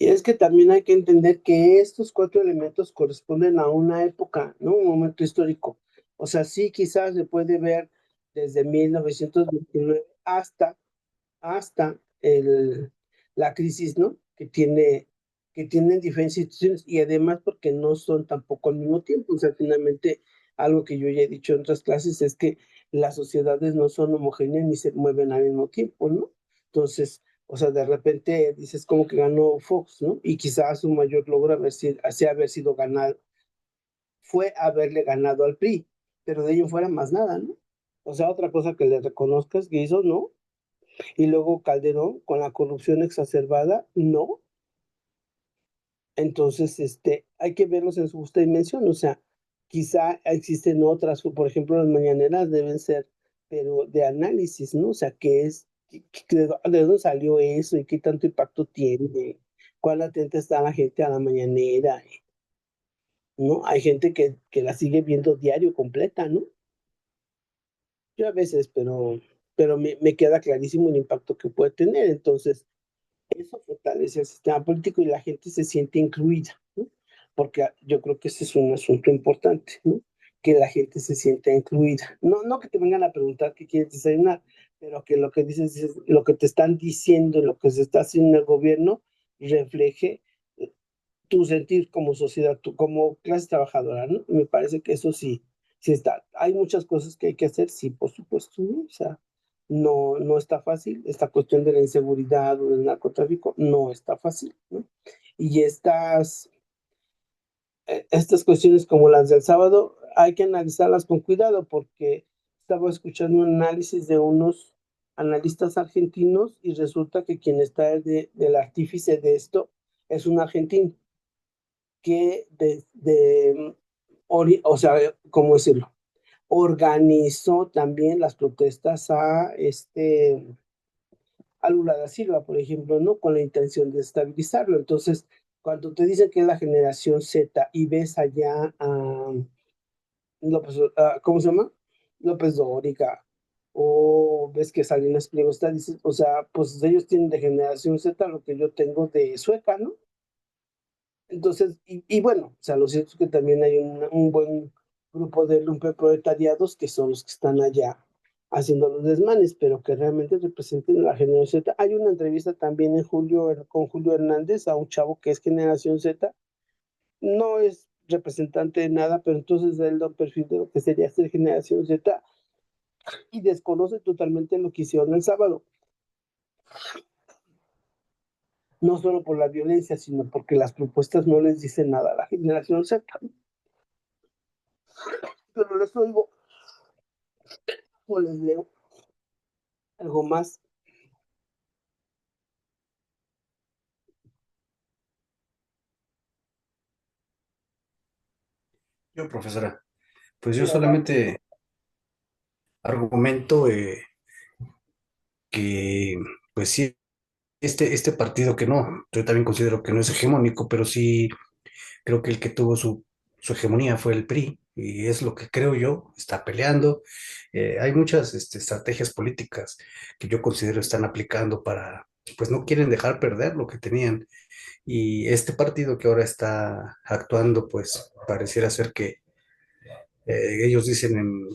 Y es que también hay que entender que estos cuatro elementos corresponden a una época, ¿no? Un momento histórico. O sea, sí, quizás se puede ver desde 1929 hasta la crisis, ¿no? Que tienen diferentes instituciones y además porque no son tampoco al mismo tiempo. O sea, finalmente, algo que yo ya he dicho en otras clases es que las sociedades no son homogéneas ni se mueven al mismo tiempo, ¿no? Entonces, o sea, de repente dices como que ganó Fox, ¿no? Y quizás su mayor logro haber sido ganado, fue haberle ganado al PRI, pero de ello fuera más nada, ¿no? O sea, otra cosa que le reconozcas que hizo, ¿no? Y luego Calderón con la corrupción exacerbada, no. Entonces, hay que verlos en su justa dimensión. O sea, quizá existen otras, por ejemplo, las mañaneras deben ser, pero de análisis, ¿no? O sea, de dónde salió eso y qué tanto impacto tiene, cuál atenta está la gente a la mañanera, ¿no? Hay gente que la sigue viendo diario completa, ¿no? Yo a veces, pero me queda clarísimo el impacto que puede tener. Entonces, eso fortalece el sistema político y la gente se siente incluida, ¿no? Porque yo creo que ese es un asunto importante, ¿no? Que la gente se sienta incluida. No, no que te vengan a preguntar qué quieres desayunar, pero que lo que dices, lo que te están diciendo, lo que se está haciendo en el gobierno, refleje tu sentir como sociedad, tú como clase trabajadora, ¿no? Me parece que eso sí, sí está. Hay muchas cosas que hay que hacer, sí, por supuesto, ¿no? O sea, no está fácil. Esta cuestión de la inseguridad o del narcotráfico no está fácil, ¿no? Y estas cuestiones como las del sábado hay que analizarlas con cuidado porque estaba escuchando un análisis de unos analistas argentinos y resulta que quien está del artífice de esto es un argentino que o sea, ¿cómo decirlo? Organizó también las protestas a Lula da Silva, por ejemplo, ¿no? Con la intención de estabilizarlo. Entonces, cuando te dicen que es la generación Z y ves allá a ¿cómo se llama? López Dóriga, o ves que Salinas Pliego está, dices, o sea, pues ellos tienen de generación Z lo que yo tengo de sueca, ¿no? Entonces, y bueno, o sea, lo cierto es que también hay un buen grupo de lumpeproletariados que son los que están allá haciendo los desmanes, pero que realmente representen la generación Z. Hay una entrevista también con Julio Hernández a un chavo que es generación Z, no es representante de nada, pero entonces él da un perfil de lo que sería ser generación Z y desconoce totalmente lo que hicieron el sábado, no solo por la violencia, sino porque las propuestas no les dicen nada a la generación Z. Pero les oigo o les leo algo más. Yo, profesora, pues yo Sí, adelante. solamente argumento que, pues sí, este partido que no, yo también considero que no es hegemónico, pero sí creo que el que tuvo su hegemonía fue el PRI, y es lo que creo yo, está peleando. Hay muchas estrategias políticas que yo considero están aplicando para, pues no quieren dejar perder lo que tenían. Y este partido que ahora está actuando, pues pareciera ser que ellos dicen en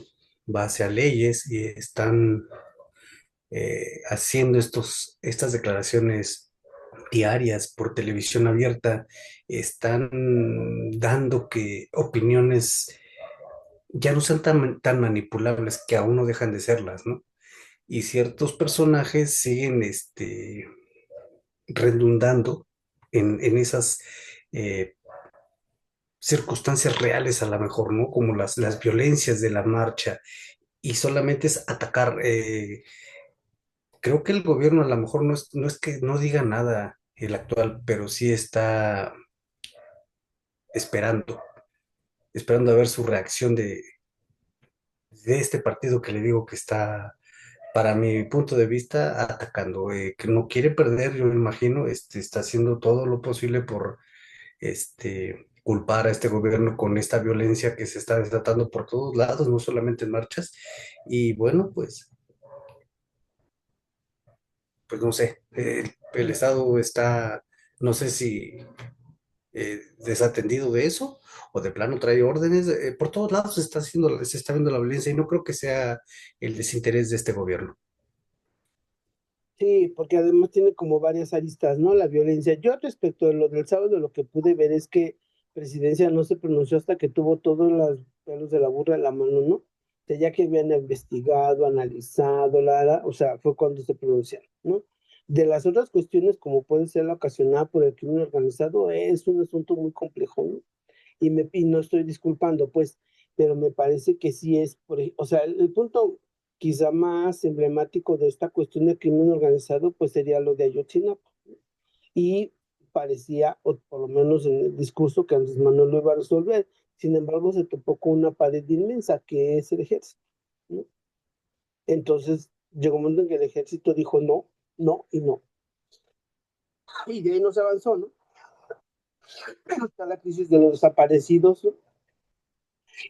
base a leyes y están haciendo estas declaraciones diarias por televisión abierta, están dando que opiniones ya no sean tan manipulables, que aún no dejan de serlas, ¿no? Y ciertos personajes siguen redundando en esas eh, circunstancias reales, a lo mejor, ¿no? Como las violencias de la marcha, y solamente es atacar. Creo que el gobierno a lo mejor no es que no diga nada el actual, pero sí está esperando, esperando a ver su reacción de este partido que le digo que está, para mi punto de vista, atacando, que no quiere perder, yo me imagino, está haciendo todo lo posible por culpar a este gobierno con esta violencia que se está desatando por todos lados, no solamente en marchas. Y bueno, pues no sé, el Estado está No sé si desatendido de eso o de plano trae órdenes. Por todos lados se está viendo la violencia y no creo que sea el desinterés de este gobierno. Sí, porque además tiene como varias aristas, ¿no? La violencia. Yo respecto de lo del sábado, lo que pude ver es que Presidencia no se pronunció hasta que tuvo todos los pelos de la burra en la mano, ¿no? O sea, ya que habían investigado, analizado, o sea, fue cuando se pronunciaron, ¿no? De las otras cuestiones, como puede ser la ocasionada por el crimen organizado, es un asunto muy complejo, ¿no? Y no estoy disculpando, pues, pero me parece que sí es, o sea, el punto quizá más emblemático de esta cuestión del crimen organizado, pues sería lo de Ayotzinapa. Y parecía, o por lo menos en el discurso, que Andrés Manuel lo iba a resolver. Sin embargo, se topó con una pared inmensa que es el ejército, ¿no? Entonces, llegó un momento en que el ejército dijo no, no y no. Y de ahí no se avanzó, ¿no? Está la crisis de los desaparecidos, ¿no?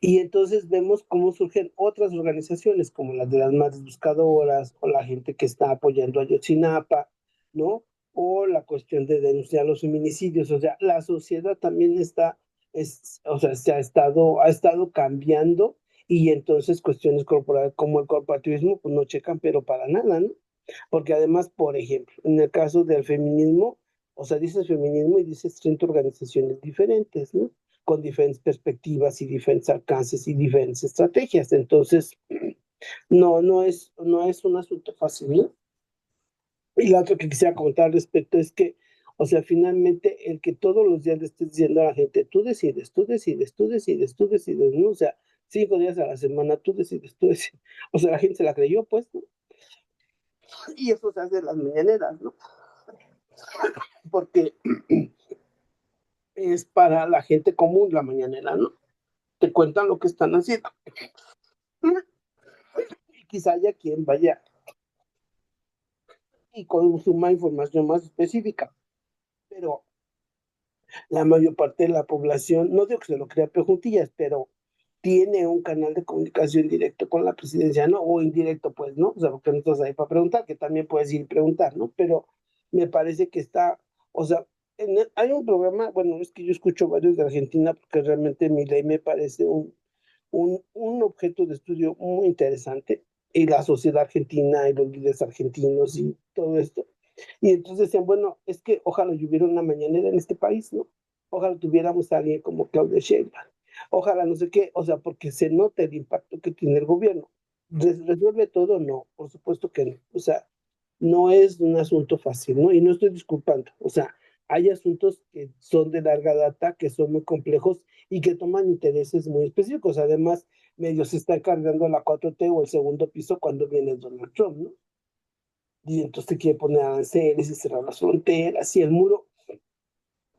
Y entonces vemos cómo surgen otras organizaciones, como las de las madres buscadoras, o la gente que está apoyando a Yotzinapa, ¿no? O la cuestión de denunciar los feminicidios. O sea, la sociedad también o sea, ha estado cambiando, y entonces cuestiones corporales como el corporativismo, pues no checan, pero para nada, ¿no? Porque además, por ejemplo, en el caso del feminismo, o sea, dices feminismo y dices 30 organizaciones diferentes, ¿no? Con diferentes perspectivas y diferentes alcances y diferentes estrategias. Entonces, no es un asunto fácil, ¿no? Y lo otro que quisiera comentar al respecto es que, o sea, finalmente, el que todos los días le estés diciendo a la gente, tú decides, tú decides, tú decides, tú decides, ¿no? O sea, 5 días a la semana, tú decides, tú decides. O sea, la gente se la creyó, pues, ¿no? Y eso se hace en las mañaneras, ¿no? Porque es para la gente común la mañanera, ¿no? Te cuentan lo que están haciendo. Y quizá haya quien vaya y consuma información más específica, pero la mayor parte de la población, no digo que se lo crea pejuntillas, pero tiene un canal de comunicación directo con la presidencia, ¿no? O indirecto, pues, ¿no? O sea, porque no estás ahí para preguntar, que también puedes ir y preguntar, ¿no? Pero me parece que está, o sea, hay un programa, bueno, es que yo escucho varios de Argentina, porque realmente mi ley me parece un objeto de estudio muy interesante, y la sociedad argentina y los líderes argentinos y todo esto. Y entonces decían, bueno, es que ojalá hubiera una mañanera en este país, ¿no? Ojalá tuviéramos a alguien como Claudia Sheinbaum. Ojalá no sé qué, o sea, porque se nota el impacto que tiene el gobierno. ¿Resuelve todo? No, por supuesto que no. O sea, no es un asunto fácil, ¿no? Y no estoy disculpando. O sea, hay asuntos que son de larga data, que son muy complejos y que toman intereses muy específicos. Además, medio se está cargando la 4T o el segundo piso cuando viene Donald Trump, ¿no? Y entonces te quiere poner aranceles y cerrar las fronteras, y el muro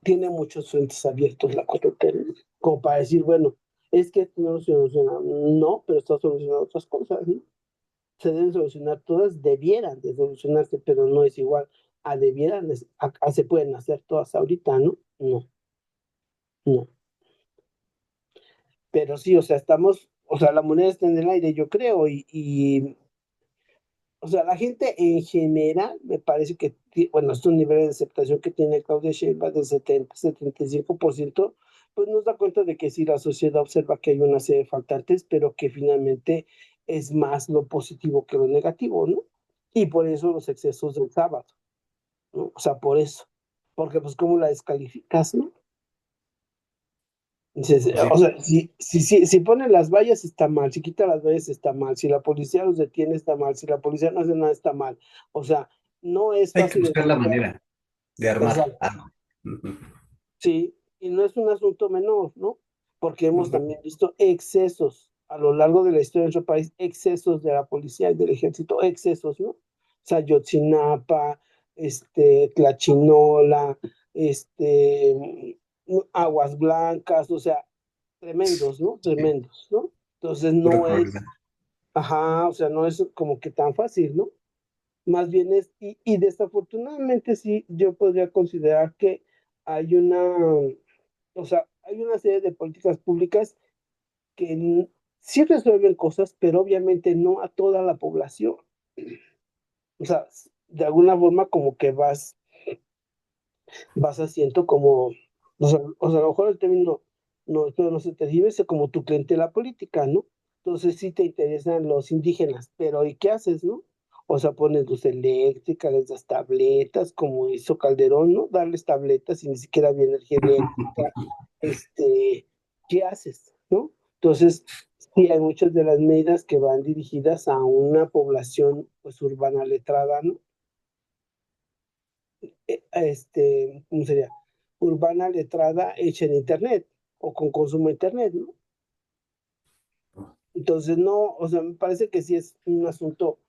tiene muchos frentes abiertos, la 4T, ¿no? Como para decir, bueno, es que esto no lo soluciona. No, pero está solucionando otras cosas, ¿no? Se deben solucionar todas, debieran de solucionarse, pero no es igual a debieran, se pueden hacer todas ahorita, ¿no? No, no. Pero sí, o sea, o sea, la moneda está en el aire, yo creo, o sea, la gente en general me parece que, bueno, estos niveles de aceptación que tiene Claudia Sheinbaum del 70-75%, pues nos da cuenta de que sí, la sociedad observa que hay una serie de faltantes, pero que finalmente es más lo positivo que lo negativo, ¿no? Y por eso los excesos del sábado, ¿no? O sea, por eso. Porque pues cómo la descalificas, ¿no? Dices, Pues sí, o sea, si pone las vallas está mal, si quita las vallas está mal, si la policía los detiene está mal, si la policía no hace nada está mal. O sea, no es hay que fácil buscar la entender. manera de armar Exacto. algo. Ujú, Sí, y no es un asunto menor, ¿no? Porque hemos ujú. también visto excesos a lo largo de la historia de nuestro país, excesos de la policía y del ejército, excesos, ¿no? O sea, Yotzinapa, Tlachinola, Aguas Blancas, o sea, tremendos, ¿no? Sí, Tremendos, ¿no? Entonces pura no crueldad. es, ajá, o sea, no es como que tan fácil, ¿no? Más bien y desafortunadamente sí, yo podría considerar que hay o sea, hay una serie de políticas públicas que sí resuelven cosas, pero obviamente no a toda la población. O sea, de alguna forma como que vas vas haciendo como, a lo mejor el término no, pero no se te tergiverse como tu clientela política, ¿no? Entonces sí te interesan los indígenas, pero ¿y qué haces, no? O sea, pones luz eléctrica, les das tabletas, como hizo Calderón, ¿no? Darles tabletas y ni siquiera había energía eléctrica. Este, ¿Qué haces, no? Entonces, sí hay muchas de las medidas que van dirigidas a una población, pues, urbana letrada, ¿no? ¿Cómo sería? Urbana letrada hecha en Internet o con consumo de Internet, ¿no? Entonces, no, o sea, me parece que sí es un asunto,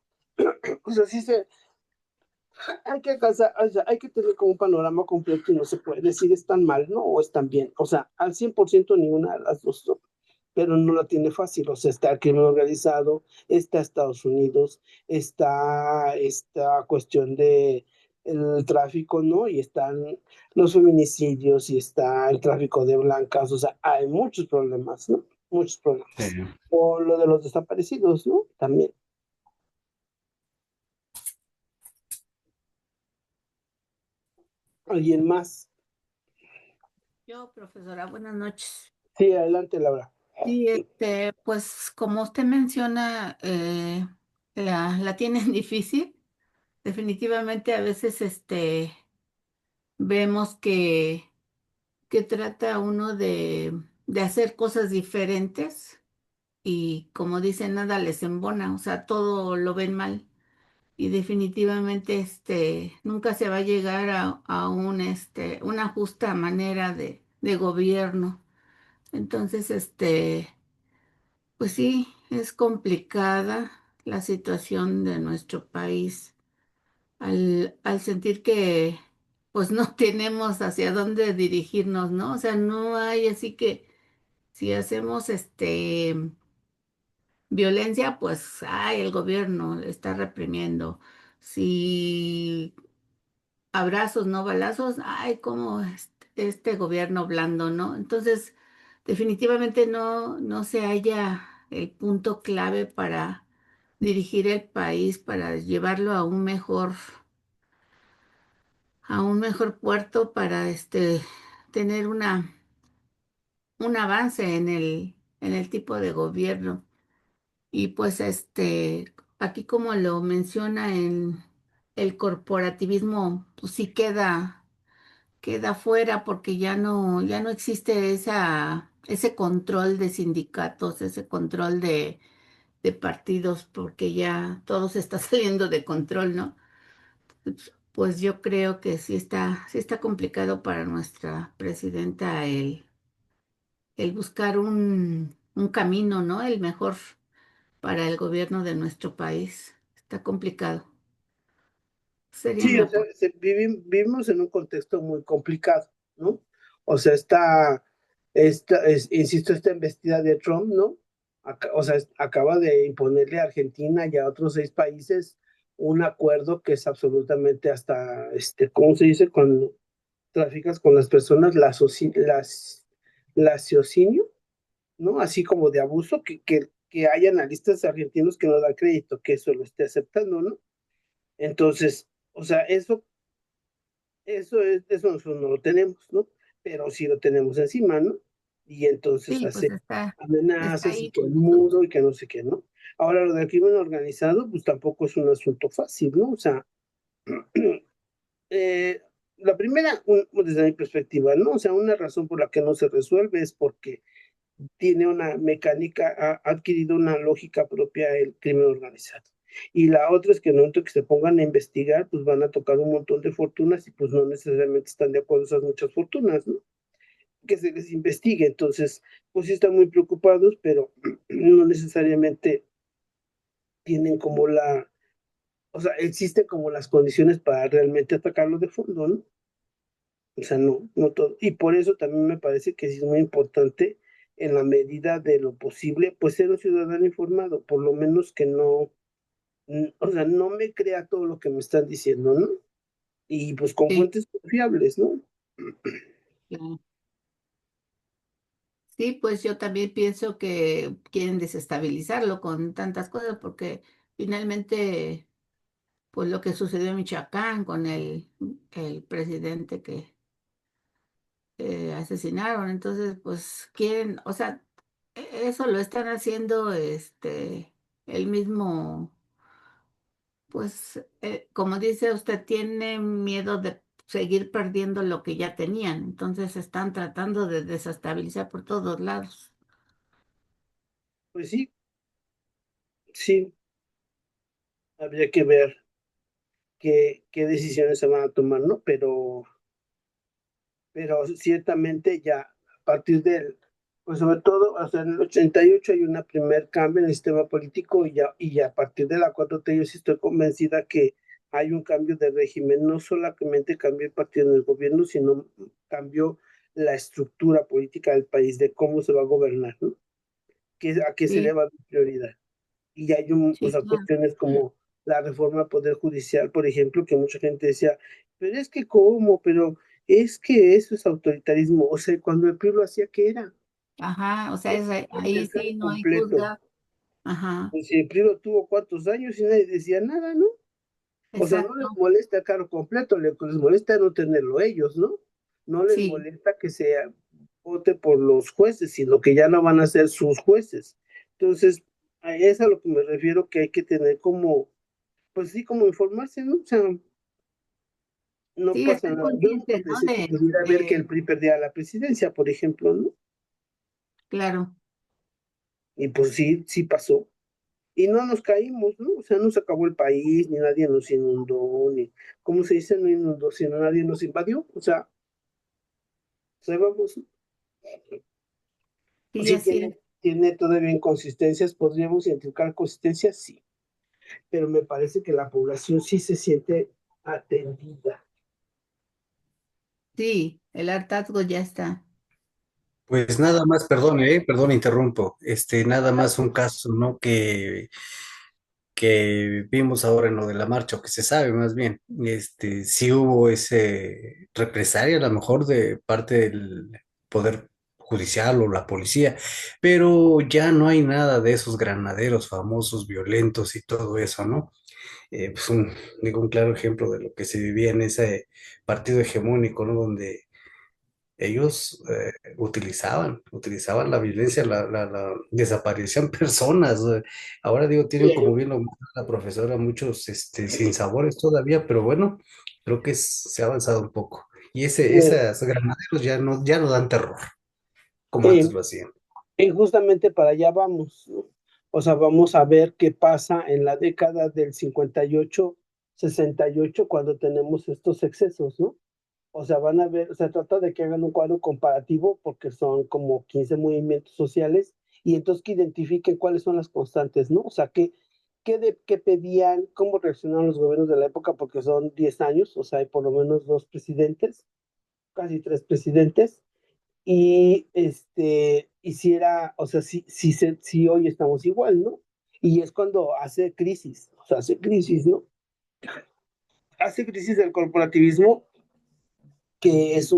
o sea, hay que alcanzar, o sea, hay que tener como un panorama completo y no se puede decir es tan mal, ¿no? O es tan bien, o sea, al 100% ninguna de las dos, ¿no? Pero no la tiene fácil, o sea, está el crimen organizado, está Estados Unidos, está esta cuestión de el tráfico, ¿no? Y están los feminicidios y está el tráfico de blancas, o sea, hay muchos problemas, ¿no? Muchos problemas. Sí. O lo de los desaparecidos, ¿no? También. ¿Alguien más? Yo, profesora, buenas noches. Sí, adelante, Laura. Sí, pues como usted menciona, la tienen difícil. Definitivamente a veces vemos que trata uno de hacer cosas diferentes y como dicen, nada les embona, o sea, todo lo ven mal. Y definitivamente nunca se va a llegar a una justa manera de gobierno. Entonces, pues sí, es complicada la situación de nuestro país al sentir que pues no tenemos hacia dónde dirigirnos, ¿no? O sea, no hay así que si hacemos violencia, pues ay, el gobierno está reprimiendo. Si abrazos, no balazos, ay, como este gobierno blando, ¿no? Entonces, definitivamente no se halla el punto clave para dirigir el país, para llevarlo a un mejor puerto, para tener un avance en el tipo de gobierno. Y pues aquí como lo menciona en el corporativismo, pues sí queda fuera porque ya no existe ese control de sindicatos, ese control de partidos, porque ya todo se está saliendo de control, ¿no? Pues yo creo que sí está complicado para nuestra presidenta el buscar un camino, ¿no? El mejor para el gobierno de nuestro país. Está complicado. Sería Sí, mi o sea, aporte. vivimos en un contexto muy complicado, ¿no? O sea, insisto, esta embestida de Trump, ¿no? O sea, acaba de imponerle a Argentina y a otros 6 países un acuerdo que es absolutamente hasta, ¿cómo se dice? Cuando traficas con las personas, laciocinio, ¿no? Así como de abuso, que hay analistas argentinos que no dan crédito que eso lo esté aceptando, ¿no? Entonces, o sea, eso nosotros no lo tenemos, ¿no? Pero sí lo tenemos encima, ¿no? Y entonces Sí, pues hace está amenazas y ahí que el con nosotros. muro y que no sé qué, ¿no? Ahora, lo del crimen organizado, pues tampoco es un asunto fácil, ¿no? O sea, eh, la primera, desde mi perspectiva, ¿no? O sea, una razón por la que no se resuelve es porque tiene una mecánica, ha adquirido una lógica propia el crimen organizado. Y la otra es que en el momento que se pongan a investigar, pues van a tocar un montón de fortunas y pues no necesariamente están de acuerdo esas muchas fortunas, ¿no? Que se les investigue. Entonces, pues sí están muy preocupados, pero no necesariamente tienen como o sea, existen como las condiciones para realmente atacarlo de fondo, ¿no? O sea, no todo. Y por eso también me parece que sí es muy importante, en la medida de lo posible, pues ser un ciudadano informado, por lo menos que no, o sea, no me crea todo lo que me están diciendo, ¿no? Y pues con Sí, fuentes confiables, ¿no? claro. Sí, pues yo también pienso que quieren desestabilizarlo con tantas cosas porque finalmente pues lo que sucedió en Michoacán con el presidente que asesinaron. Entonces, pues quieren, o sea, eso lo están haciendo el mismo, pues, como dice usted, tiene miedo de seguir perdiendo lo que ya tenían. Entonces están tratando de desestabilizar por todos lados. Pues sí, sí, habría que ver qué decisiones se van a tomar, ¿no? Pero ciertamente ya a partir del, pues sobre todo hasta en el 88 hay un primer cambio en el sistema político y a partir de la 4T yo sí estoy convencida que hay un cambio de régimen, no solamente cambió el partido en el gobierno, sino cambió la estructura política del país, de cómo se va a gobernar, ¿no? A qué se le Sí, va a dar prioridad. Y hay o sí, sea, claro. cuestiones como la reforma al Poder Judicial, por ejemplo, que mucha gente decía, pero es que cómo, pero es que eso es autoritarismo. O sea, cuando el PRI lo hacía, ¿qué era? Ajá, o sea, El ahí cargo sí no hay completo. juzga. Ajá, Pues si el PRI lo tuvo cuántos años y nadie decía nada, ¿no? O sea, no les exacto. molesta el cargo completo, les molesta no tenerlo ellos, ¿no? No les Sí, molesta que se vote por los jueces, sino que ya no van a ser sus jueces. Entonces, es a lo que me refiero que hay que tener como pues sí, como informarse, ¿no? O sea, no sí, pasa están nada. Yo nunca conscientes, ¿no? pensé que pudiera ver que el PRI perdiera la presidencia, por ejemplo, ¿no? Claro. Y pues sí, sí pasó. Y no nos caímos, ¿no? O sea, no se acabó el país, ni nadie nos inundó, ni, ¿cómo se dice? No inundó, sino nadie nos invadió. O sea, vamos, pues Sí, sí así es. tiene todavía inconsistencias, podríamos identificar consistencias, sí, pero me parece que la población sí se siente atendida. Sí, el hartazgo ya está. Pues nada más, perdón, interrumpo. Nada más un caso, ¿no? Que vimos ahora en lo de la marcha, o que se sabe más bien, sí hubo ese represalia a lo mejor de parte del Poder Judicial o la policía, pero ya no hay nada de esos granaderos famosos, violentos y todo eso, ¿no? Pues digo, un claro ejemplo de lo que se vivía en ese partido hegemónico, ¿no? Donde ellos utilizaban la violencia, desaparecían personas. Ahora digo, tienen como bien lo dijo la profesora muchos sinsabores todavía, pero bueno, creo que se ha avanzado un poco. Y Eh, esas granaderos ya no dan terror, como eh, antes lo hacían. Y justamente para allá vamos, ¿no? O sea, vamos a ver qué pasa en la década del 58, 68, cuando tenemos estos excesos, ¿no? O sea, van a ver, se trata de que hagan un cuadro comparativo porque son como 15 movimientos sociales y entonces que identifiquen cuáles son las constantes, ¿no? O sea, qué pedían, cómo reaccionaron los gobiernos de la época porque son 10 años, o sea, hay por lo menos dos presidentes, casi tres presidentes y hiciera, o sea, si hoy estamos igual, ¿no? Y es cuando hace crisis, o sea, hace crisis, ¿no? Hace crisis del corporativismo, que es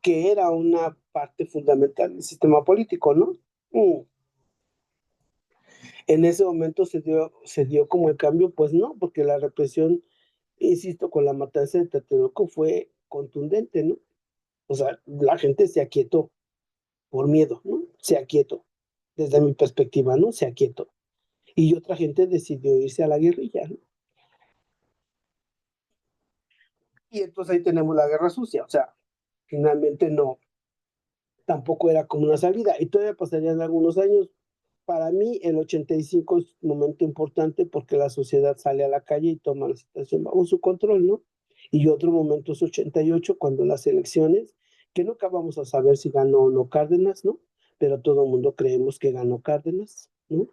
que era una parte fundamental del sistema político, ¿no? Mm. En ese momento se dio como el cambio, pues no, porque la represión, insisto, con la matanza de Tlatelolco fue contundente, ¿no? O sea, la gente se aquietó por miedo, ¿no? Se aquietó, desde mi perspectiva, ¿no? Se aquietó. Y otra gente decidió irse a la guerrilla, ¿no? Y entonces ahí tenemos la guerra sucia, o sea, finalmente no, tampoco era como una salida. Y todavía pasarían algunos años. Para mí, el 85 es un momento importante porque la sociedad sale a la calle y toma la situación bajo su control, ¿no? Y otro momento es 88, cuando las elecciones, que nunca vamos a saber si ganó o no Cárdenas, ¿no? Pero todo el mundo creemos que ganó Cárdenas, ¿no?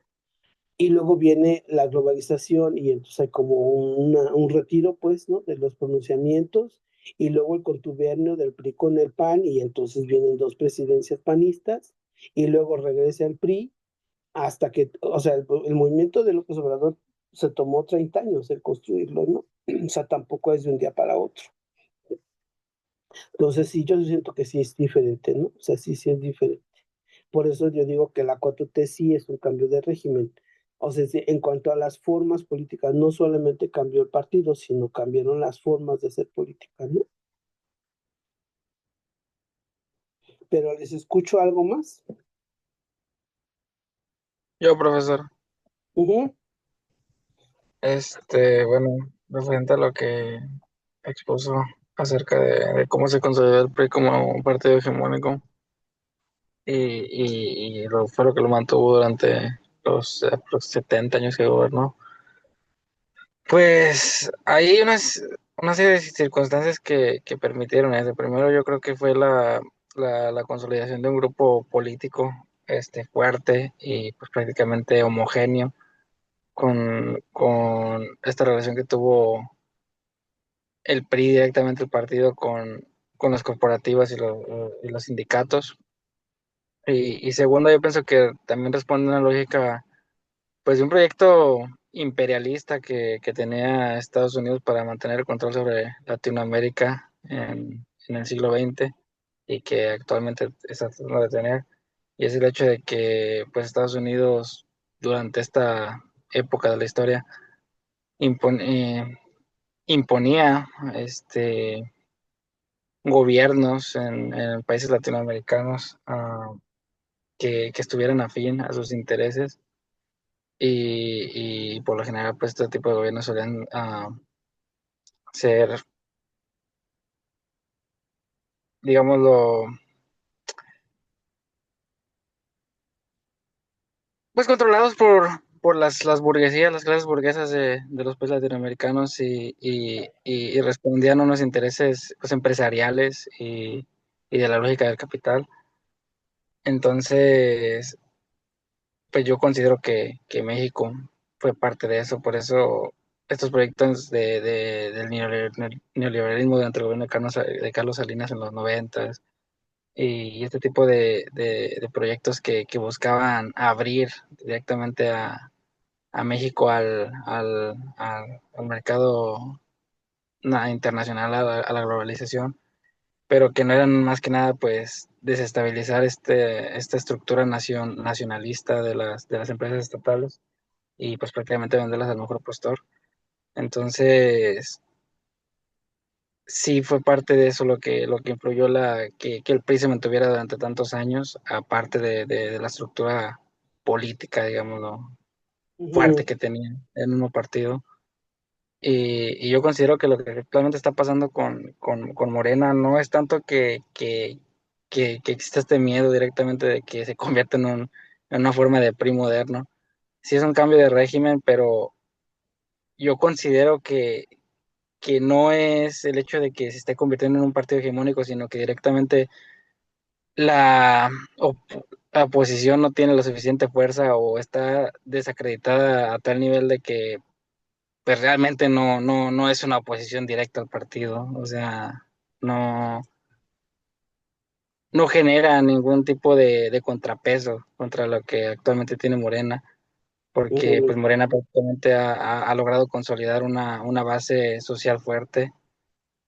Y luego viene la globalización y entonces hay como un retiro, pues, ¿no? De los pronunciamientos y luego el contubernio del PRI con el PAN y entonces vienen dos presidencias panistas y luego regresa el PRI hasta que, o sea, el movimiento de López Obrador se tomó 30 años el construirlo, ¿no? O sea, tampoco es de un día para otro. Entonces, sí, yo siento que sí es diferente, ¿no? O sea, sí, sí es diferente. Por eso yo digo que la 4T sí es un cambio de régimen. O sea, en cuanto a las formas políticas, no solamente cambió el partido, sino cambiaron las formas de hacer política, ¿no? Pero les escucho algo más. Yo, profesor, Ujú, bueno, referente a lo que expuso acerca de cómo se consolidó el PRI como un partido hegemónico fue lo que lo mantuvo durante los 70 años que gobernó. Pues hay una serie de circunstancias que permitieron eso. Primero, yo creo que fue la consolidación de un grupo político fuerte y pues prácticamente homogéneo con esta relación que tuvo el PRI directamente el partido con las corporativas y los sindicatos. Y segundo, yo pienso que también responde a una lógica pues de un proyecto imperialista que tenía Estados Unidos para mantener el control sobre Latinoamérica en el siglo XX y que actualmente está tratando de tener. Y es el hecho de que pues Estados Unidos durante esta época de la historia impon- eh, imponía gobiernos en países latinoamericanos que estuvieran afín a sus intereses y por lo general pues este tipo de gobiernos solían ser, digámoslo, pues controlados por las burguesías, las clases burguesas de los países latinoamericanos y respondían a unos intereses pues empresariales y de la lógica del capital. Entonces, pues yo considero que México fue parte de eso, por eso estos proyectos del neoliberalismo durante el gobierno de Carlos Salinas en los noventas y este tipo de proyectos que buscaban abrir directamente a México al mercado internacional, a la globalización, pero que no eran más que nada pues desestabilizar esta estructura nacionalista de las empresas estatales y pues prácticamente venderlas al mejor postor. Entonces, sí fue parte de eso lo que influyó que el PRI se mantuviera durante tantos años, aparte de la estructura política, digámoslo, fuerte ujú, que tenía el mismo partido. Y yo considero que lo que actualmente está pasando con Morena no es tanto que exista este miedo directamente de que se convierta en una forma de PRI moderno. Sí es un cambio de régimen, pero yo considero que no es el hecho de que se esté convirtiendo en un partido hegemónico, sino que directamente la, la oposición no tiene la suficiente fuerza o está desacreditada a tal nivel de que pues realmente no es una oposición directa al partido, o sea, no, no genera ningún tipo de contrapeso contra lo que actualmente tiene Morena, porque pues ujú, Morena prácticamente ha logrado consolidar una base social fuerte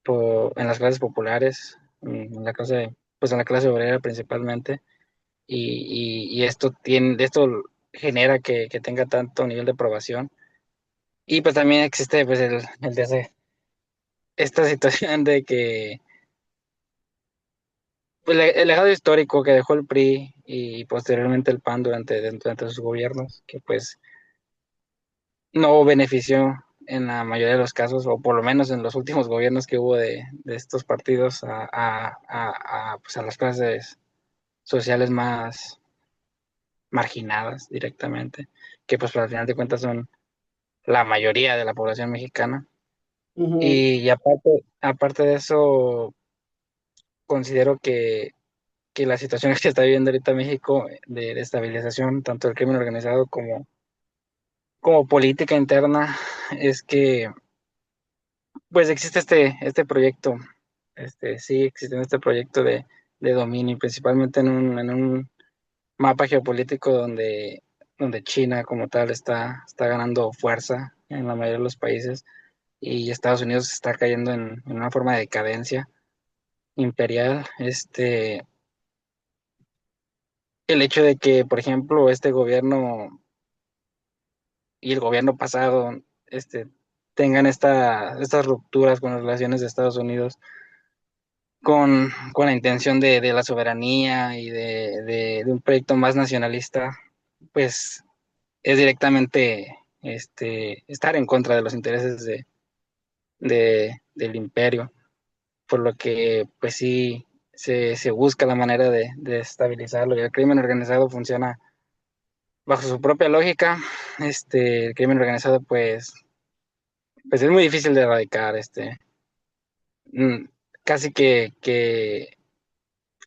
en las clases populares, pues en la clase obrera principalmente, y esto genera que tenga tanto nivel de aprobación. Y pues también existe pues esta situación de que pues, el legado histórico que dejó el PRI y posteriormente el PAN durante sus gobiernos, que pues no benefició en la mayoría de los casos, o por lo menos en los últimos gobiernos que hubo de estos partidos pues a las clases sociales más marginadas directamente, que pues al final de cuentas son la mayoría de la población mexicana. ujú, Y aparte de eso, considero que la situación que está viviendo ahorita México de estabilización, tanto del crimen organizado como política interna, es que pues existe este proyecto, sí existe este proyecto de dominio, principalmente en un mapa geopolítico donde China como tal está ganando fuerza en la mayoría de los países y Estados Unidos está cayendo en una forma de decadencia imperial. El hecho de que, por ejemplo, este gobierno y el gobierno pasado tengan estas rupturas con las relaciones de Estados Unidos con la intención de la soberanía y de un proyecto más nacionalista, pues es directamente estar en contra de los intereses del imperio, por lo que pues sí se busca la manera de estabilizarlo, y el crimen organizado funciona bajo su propia lógica. El crimen organizado pues es muy difícil de erradicar, mm, casi que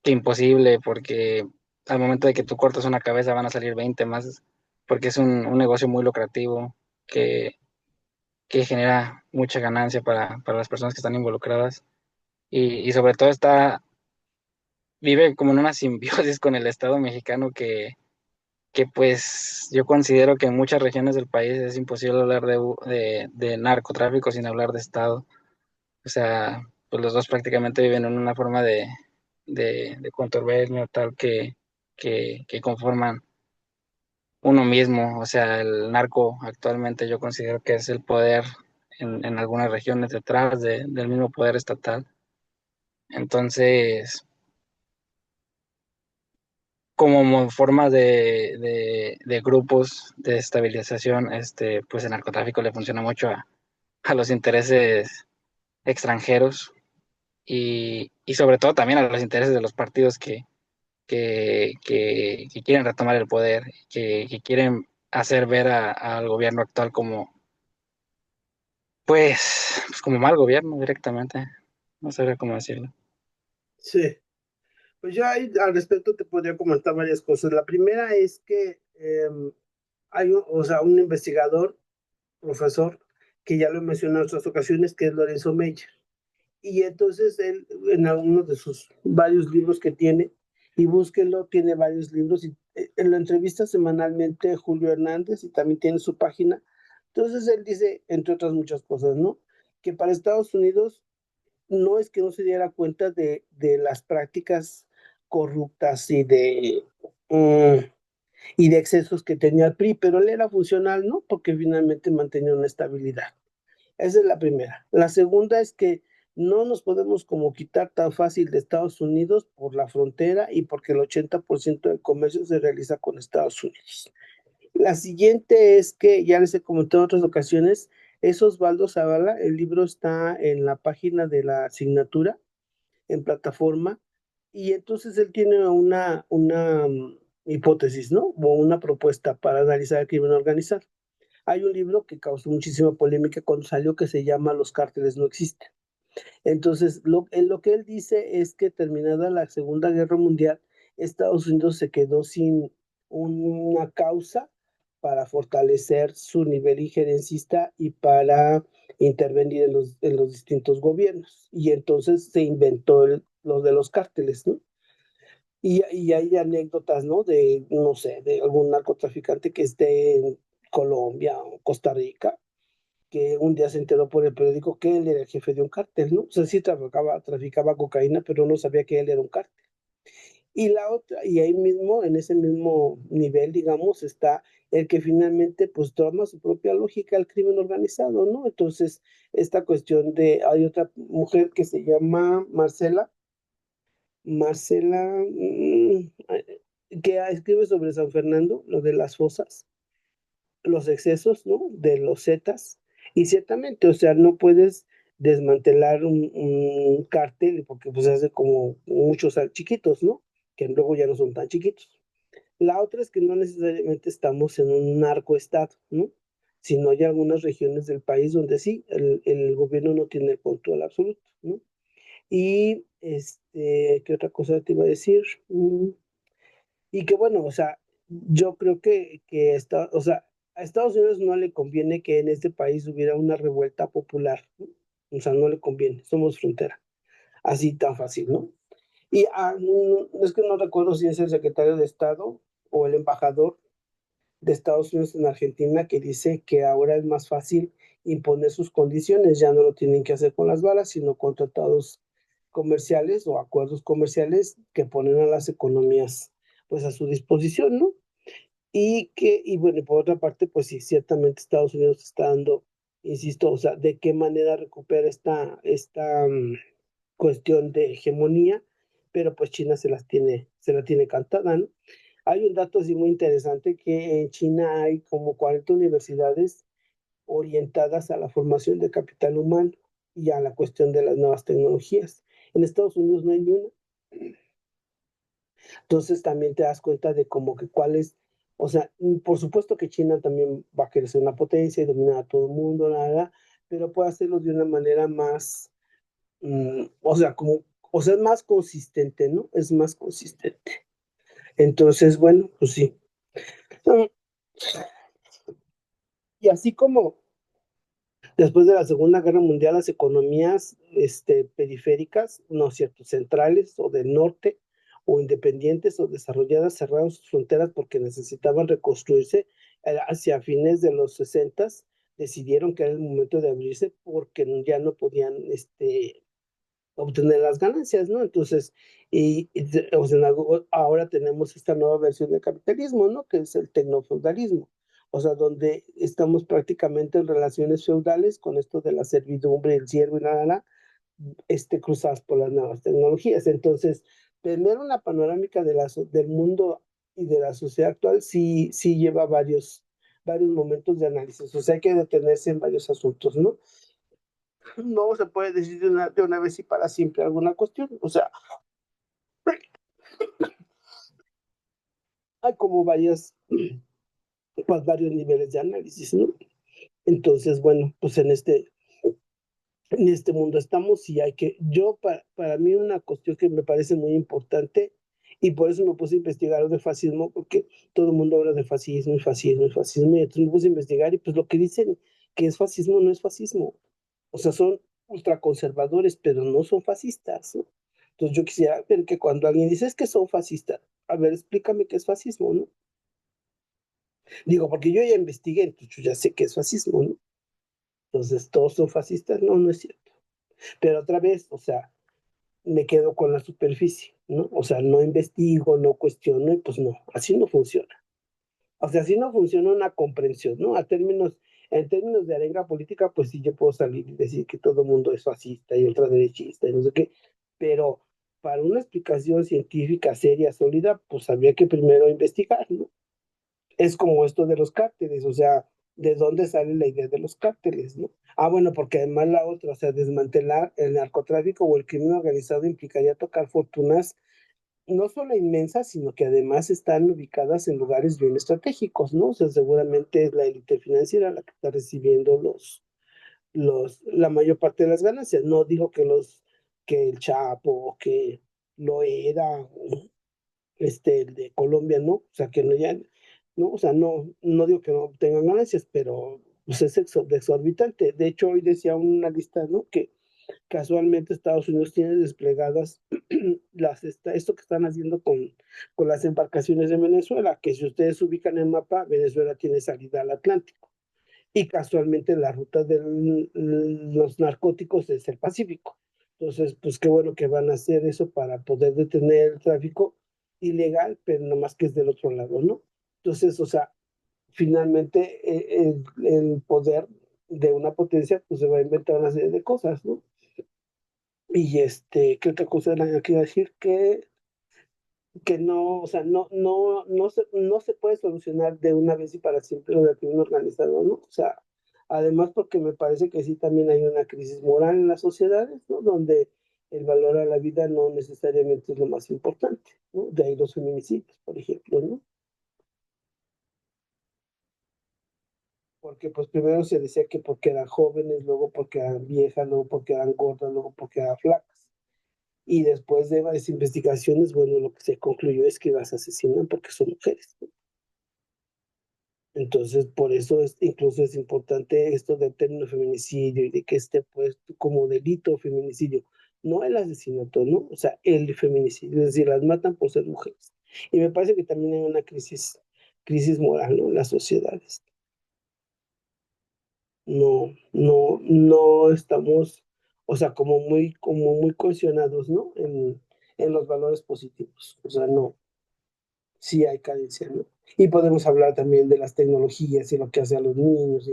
imposible, porque al momento de que tú cortas una cabeza van a salir 20 más, porque es un negocio muy lucrativo que, que genera mucha ganancia para las personas que están involucradas, y sobre todo vive como en una simbiosis con el Estado mexicano que pues yo considero que en muchas regiones del país es imposible hablar de narcotráfico sin hablar de Estado. O sea, pues los dos prácticamente viven en una forma de contubernio tal que conforman uno mismo. O sea, el narco actualmente yo considero que es el poder en algunas regiones detrás del mismo poder estatal. Entonces, como forma de grupos de estabilización, pues el narcotráfico le funciona mucho a los intereses extranjeros, y sobre todo también a los intereses de los partidos que quieren retomar el poder, que quieren hacer ver al gobierno actual pues como mal gobierno directamente. No sabría cómo decirlo. Sí, pues yo ahí al respecto te podría comentar varias cosas. La primera es que hay o sea, un investigador, profesor, que ya lo he mencionado en otras ocasiones, que es Lorenzo Meyer. Y entonces él, en algunos de sus varios libros que tiene, y búsquenlo, tiene varios libros, y en la entrevista semanalmente Julio Hernández, y también tiene su página. Entonces él dice, entre otras muchas cosas, ¿no? Que para Estados Unidos no es que no se diera cuenta de las prácticas corruptas y de excesos que tenía el PRI, pero él era funcional, ¿no? Porque finalmente mantenía una estabilidad. Esa es la primera. La segunda es que no nos podemos como quitar tan fácil de Estados Unidos por la frontera y porque el 80% del comercio se realiza con Estados Unidos. La siguiente es que, ya les he comentado en otras ocasiones, es Osvaldo Zavala. El libro está en la página de la asignatura, en plataforma, y entonces él tiene una hipótesis, ¿no? O una propuesta para analizar el crimen organizado. Hay un libro que causó muchísima polémica cuando salió, que se llama Los cárteles no existen. Entonces, en lo que él dice es que terminada la Segunda Guerra Mundial, Estados Unidos se quedó sin una causa para fortalecer su nivel injerencista y para intervenir en los distintos gobiernos. Y entonces se inventó lo de los cárteles, ¿no? Y hay anécdotas, ¿no? De, no sé, de algún narcotraficante que esté en Colombia o Costa Rica, que un día se enteró por el periódico que él era el jefe de un cártel, ¿no? O sea, sí traficaba cocaína, pero no sabía que él era un cártel. Y la otra, y ahí mismo, en ese mismo nivel, digamos, está el que finalmente pues toma su propia lógica al crimen organizado, ¿no? Entonces, esta cuestión hay otra mujer que se llama Marcela, que escribe sobre San Fernando, lo de las fosas, los excesos, ¿no? De los Zetas. Y ciertamente, o sea, no puedes desmantelar un cártel porque pues hace como muchos chiquitos, ¿no? Que luego ya no son tan chiquitos. La otra es que no necesariamente estamos en un narcoestado, ¿no? Sino hay algunas regiones del país donde sí, el gobierno no tiene el control absoluto, ¿no? Y, ¿qué otra cosa te iba a decir? Y que bueno, o sea, yo creo que o sea, a Estados Unidos no le conviene que en este país hubiera una revuelta popular, ¿no? O sea, no le conviene, somos frontera, así tan fácil, ¿no? Y es que no recuerdo si es el secretario de Estado o el embajador de Estados Unidos en Argentina que dice que ahora es más fácil imponer sus condiciones, ya no lo tienen que hacer con las balas, sino con tratados comerciales o acuerdos comerciales que ponen a las economías pues a su disposición, ¿no? y bueno, y por otra parte, pues sí, ciertamente Estados Unidos está dando, insisto, o sea, de qué manera recupera esta cuestión de hegemonía, pero pues China se la tiene cantada, ¿no? Hay un dato así muy interesante que en China hay como 40 universidades orientadas a la formación de capital humano y a la cuestión de las nuevas tecnologías. En Estados Unidos no hay ni una. Entonces también te das cuenta de como que cuál es, o sea, por supuesto que China también va a querer ser una potencia y dominar a todo el mundo, nada, pero puede hacerlo de una manera más, o sea, o sea, es más consistente, ¿no? Es más consistente. Entonces, bueno, pues sí. Mm, Y así como después de la Segunda Guerra Mundial, las economías periféricas, no es cierto, centrales o del norte, o independientes o desarrolladas, cerraron sus fronteras porque necesitaban reconstruirse hacia fines de los 60, decidieron que era el momento de abrirse porque ya no podían obtener las ganancias, ¿no? Entonces, o sea, ahora tenemos esta nueva versión del capitalismo, ¿no? Que es el tecnofeudalismo, o sea, donde estamos prácticamente en relaciones feudales con esto de la servidumbre, el siervo y nada, cruzadas por las nuevas tecnologías. Entonces, tener una panorámica del mundo y de la sociedad actual sí lleva varios momentos de análisis, o sea, hay que detenerse en varios asuntos, ¿no? No se puede decir de una vez y para siempre alguna cuestión. O sea, hay como varios niveles de análisis, ¿no? Entonces, bueno, pues en este mundo estamos y para mí una cuestión que me parece muy importante y por eso me puse a investigar de fascismo, porque todo el mundo habla de fascismo y fascismo y fascismo, y entonces me puse a investigar y pues lo que dicen que es fascismo no es fascismo. O sea, son ultraconservadores, pero no son fascistas, ¿no? Entonces yo quisiera ver que cuando alguien dice es que son fascistas, a ver, explícame qué es fascismo, ¿no? Digo, porque yo ya investigué, entonces yo ya sé qué es fascismo, ¿no? Entonces, ¿todos son fascistas? No, no es cierto. Pero otra vez, o sea, me quedo con la superficie, ¿no? O sea, no investigo, no cuestiono, y pues no, así no funciona. O sea, así no funciona una comprensión, ¿no? En términos de arenga política, pues sí, yo puedo salir y decir que todo el mundo es fascista y ultraderechista y no sé qué, pero para una explicación científica seria, sólida, pues habría que primero investigar, ¿no? Es como esto de los cárteles, o sea, ¿de dónde sale la idea de los cárteles, no? Ah, bueno, porque además la otra, o sea, desmantelar el narcotráfico o el crimen organizado implicaría tocar fortunas no solo inmensas, sino que además están ubicadas en lugares bien estratégicos, ¿no? O sea, seguramente es la élite financiera la que está recibiendo la mayor parte de las ganancias. No digo que el Chapo, que lo era, el de Colombia, ¿no? O sea, que no ya, ¿no? O sea, no digo que no tengan ganancias, pero pues es exorbitante. De hecho, hoy decía una lista, ¿no? Que casualmente Estados Unidos tiene desplegadas esto que están haciendo con las embarcaciones de Venezuela, que si ustedes ubican el mapa, Venezuela tiene salida al Atlántico. Y casualmente la ruta de los narcóticos es el Pacífico. Entonces, pues qué bueno que van a hacer eso para poder detener el tráfico ilegal, pero no más que es del otro lado, ¿no? Entonces, o sea, finalmente el poder de una potencia, pues se va a inventar una serie de cosas, ¿no? Y ¿qué otra cosa era que iba a decir? Que no, o sea, no se puede solucionar de una vez y para siempre lo del crimen organizado, ¿no? O sea, además porque me parece que sí también hay una crisis moral en las sociedades, ¿no? Donde el valor a la vida no necesariamente es lo más importante, ¿no? De ahí los feminicidios, por ejemplo, ¿no? Porque pues primero se decía que porque eran jóvenes, luego porque eran viejas, luego porque eran gordas, luego porque eran flacas. Y después de varias investigaciones, bueno, lo que se concluyó es que las asesinan porque son mujeres, ¿no? Entonces, por eso incluso es importante esto del término feminicidio y de que esté puesto como delito feminicidio, no el asesinato, ¿no? O sea, el feminicidio, es decir, las matan por ser mujeres. Y me parece que también hay una crisis moral, ¿no? En las sociedades. No estamos, o sea, como muy cohesionados, ¿no? En los valores positivos. O sea, no. sí hay carencia, ¿no? Y podemos hablar también de las tecnologías y lo que hace a los niños,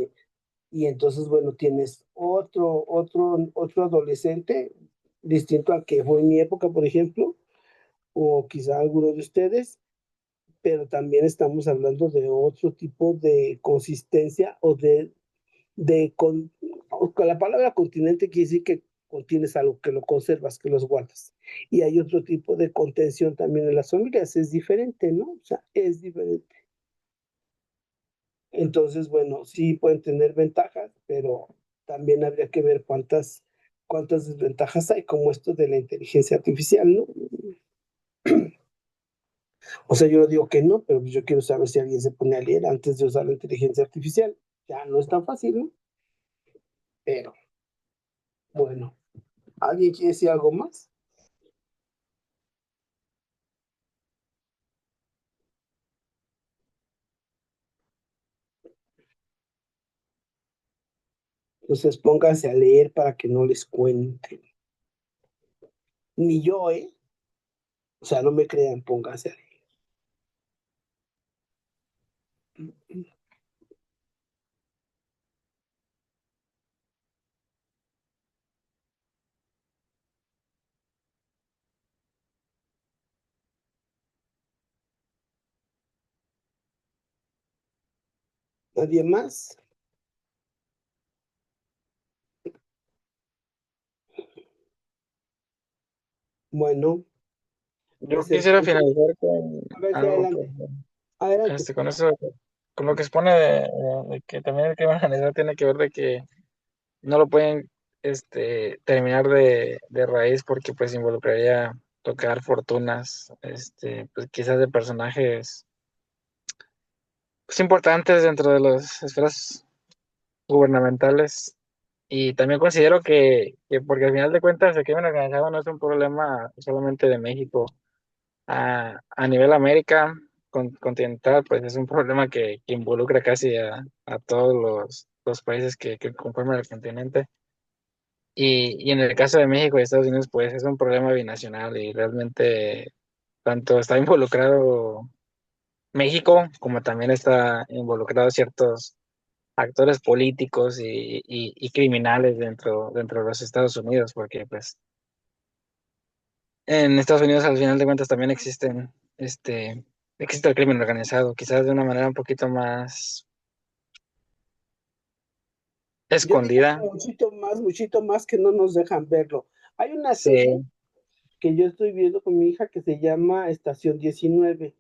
y entonces, bueno, tienes otro adolescente distinto al que fue en mi época, por ejemplo, o quizá alguno de ustedes, pero también estamos hablando de otro tipo de consistencia con la palabra continente quiere decir que contienes algo, que lo conservas, que los guardas. Y hay otro tipo de contención también en las familias, es diferente, ¿no? O sea, es diferente. Entonces, bueno, sí pueden tener ventajas, pero también habría que ver cuántas desventajas hay, como esto de la inteligencia artificial, ¿no? O sea, yo no digo que no, pero yo quiero saber si alguien se pone a leer antes de usar la inteligencia artificial. Ya no es tan fácil, ¿no? Pero, bueno, ¿alguien quiere decir algo más? Entonces pónganse a leer para que no les cuenten. Ni yo, ¿eh? O sea, no me crean, pónganse a leer. ¿Nadie más? Bueno, Yo pues quisiera entonces, finalizar con a ver si algo que, adelante. Adelante. con eso, con lo que expone de que también el crimen organizado tiene que ver de que no lo pueden terminar de raíz porque pues involucraría tocar fortunas, pues quizás de personajes pues, importantes dentro de las esferas gubernamentales. Y también considero que porque al final de cuentas el crimen organizado no es un problema solamente de México. A nivel América continental, pues es un problema que involucra casi a todos los países que conforman el continente. Y en el caso de México y Estados Unidos, pues es un problema binacional y realmente tanto está involucrado México como también está involucrado ciertos actores políticos y criminales dentro de los Estados Unidos, porque pues en Estados Unidos al final de cuentas también existe el crimen organizado, quizás de una manera un poquito más Yo diría que escondida. muchito más que no nos dejan verlo. Hay una serie Sí, que yo estoy viendo con mi hija que se llama Estación 19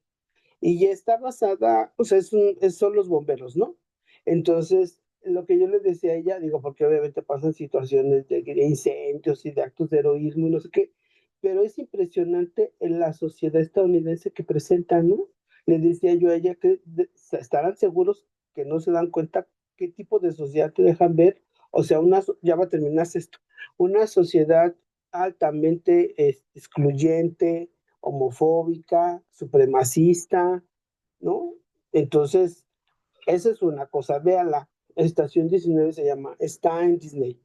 y ya está basada, o sea, son los bomberos, ¿no? Entonces, lo que yo les decía a ella, digo, porque obviamente pasan situaciones de incendios y de actos de heroísmo y no sé qué, pero es impresionante en la sociedad estadounidense que presentan, ¿no? Le decía yo a ella que estarán seguros que no se dan cuenta qué tipo de sociedad te dejan ver, o sea, ya va a terminarse esto, una sociedad altamente excluyente, homofóbica, supremacista, ¿no? Entonces, esa es una cosa, véanla. Estación 19 se llama, está en Disney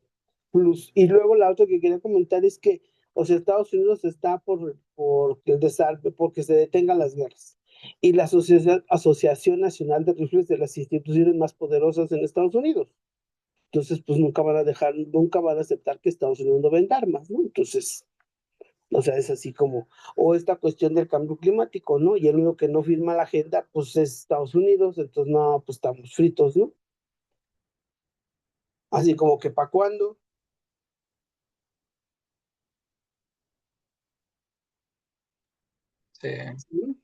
Plus. Y luego la otra que quería comentar es que, o sea, Estados Unidos está por el desarme, porque se detengan las guerras. Y la Asociación Nacional de Rifles de las instituciones más poderosas en Estados Unidos. Entonces, pues nunca van a aceptar que Estados Unidos no venda armas, ¿no? Entonces, o sea, es así como, o esta cuestión del cambio climático, ¿no? Y el único que no firma la agenda, pues es Estados Unidos, entonces no, pues estamos fritos, ¿no? Así como que ¿para cuándo? sí. ¿Sí?